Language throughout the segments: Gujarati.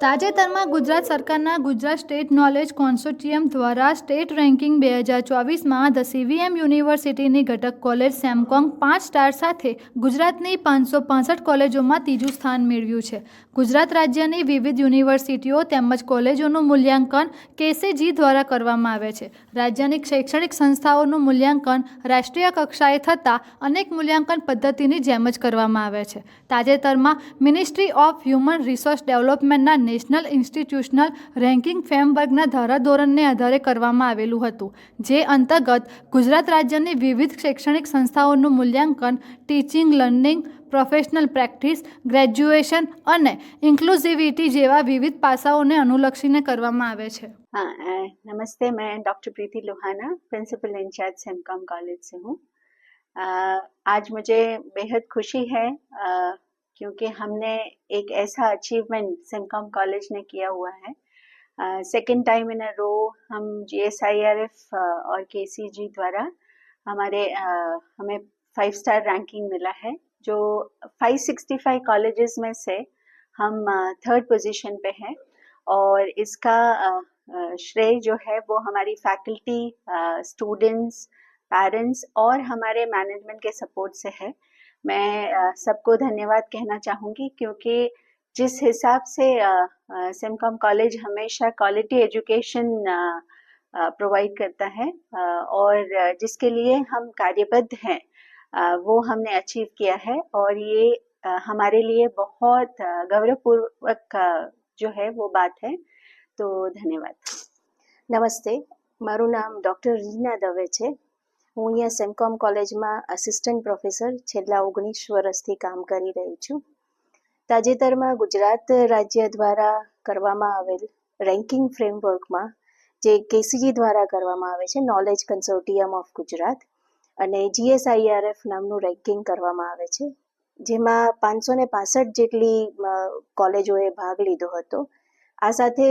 તાજેતરમાં ગુજરાત સરકારના ગુજરાત સ્ટેટ નોલેજ કોન્સોર્ટિયમ દ્વારા સ્ટેટ રેન્કિંગ 2024માં ધ સીવીએમ યુનિવર્સિટીની ઘટક કોલેજ સેમકોંગ 5 સ્ટાર સાથે ગુજરાતની 565 કોલેજોમાં ત્રીજું સ્થાન મેળવ્યું છે. ગુજરાત રાજ્યની વિવિધ યુનિવર્સિટીઓ તેમજ કોલેજોનું મૂલ્યાંકન કેસીજી દ્વારા કરવામાં આવે છે. રાજ્યની શૈક્ષણિક સંસ્થાઓનું મૂલ્યાંકન રાષ્ટ્રીય કક્ષાએ થતાં અનેક મૂલ્યાંકન પદ્ધતિની જેમ જ કરવામાં આવે છે. તાજેતરમાં મિનિસ્ટ્રી ઓફ હ્યુમન રિસોર્સ ડેવલપમેન્ટના નેશનલ ઇન્સ્ટિટ્યુશનલ રેન્કિંગ ફ્રેમવર્કના ધારાધોરણને આધારે કરવામાં આવેલું હતું, જે અંતર્ગત ગુજરાત રાજ્યની વિવિધ શૈક્ષણિક સંસ્થાઓનું મૂલ્યાંકન teaching, learning, professional practice, graduation અને ઇન્ક્લુઝિવિટી જેવા વિવિધ પાસાઓને અનુલક્ષીને કરવામાં આવે છે. नमस्ते, मैं डॉक्टर प्रीति लोहाना, प्रिंसिपल इंचार्ज सेमकॉम कॉलेज से हूँ. आज मुझे बेहद खुशी है क्योंकि हमने एक ऐसा अचीवमेंट सेमकॉम कॉलेज ने किया हुआ है. सेकेंड टाइम इन अ रो हम GSIRF और KCG द्वारा हमें 5 स्टार रैंकिंग मिला है, जो 565 कॉलेजेस में से हम 3rd पोजीशन पे हैं. और इसका श्रेय जो है वो हमारी फैकल्टी, स्टूडेंट्स, पेरेंट्स और हमारे मैनेजमेंट के सपोर्ट से है. मैं सबको धन्यवाद कहना चाहूँगी क्योंकि जिस हिसाब से सेमकॉम कॉलेज हमेशा क्वालिटी एजुकेशन प्रोवाइड करता है और जिसके लिए हम कार्यबद्ध हैं, वो हमने अचीव किया है और ये हमारे लिए बहुत गौरवपूर्वक जो है वो बात है. तो धन्यवाद. નમસ્તે, મારું નામ ડૉક્ટર રીના દવે છે. હું અહીંયા સેમકોમ કોલેજમાં આસિસ્ટન્ટ પ્રોફેસર છેલ્લા 19 વર્ષથી કામ કરી રહી છું. તાજેતરમાં ગુજરાત રાજ્ય દ્વારા કરવામાં આવેલ રેન્કિંગ ફ્રેમવર્કમાં જે કેસીજી દ્વારા કરવામાં આવે છે, નોલેજ કન્સોર્ટિયમ ઓફ ગુજરાત, અને GSIRF નામનું રેન્કિંગ કરવામાં આવે છે, જેમાં 565 જેટલી કોલેજોએ ભાગ લીધો હતો. આ સાથે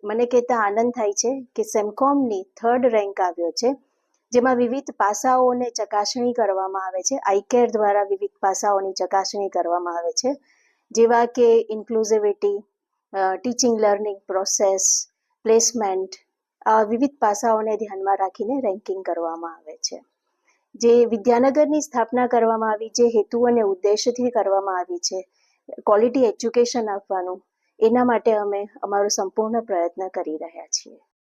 મને કહેતા આનંદ થાય છે કે સેમકોમની 3rd રેન્ક આવ્યો છે, જેમાં વિવિધ પાસાઓને ચકાસણી કરવામાં આવે છે. આઈકેર દ્વારા વિવિધ પાસાઓની ચકાસણી કરવામાં આવે છે, જેવા કે ઇન્ક્લુઝિવિટી, ટીચિંગ લર્નિંગ પ્રોસેસ, પ્લેસમેન્ટ, આ વિવિધ પાસાઓને ધ્યાનમાં રાખીને રેન્કિંગ કરવામાં આવે છે. જે વિદ્યાનગરની સ્થાપના કરવામાં આવી, જે હેતુ અને ઉદ્દેશથી કરવામાં આવી છે, ક્વોલિટી એજ્યુકેશન આપવાનું, એના માટે અમે અમારો સંપૂર્ણ પ્રયત્ન કરી રહ્યા છીએ.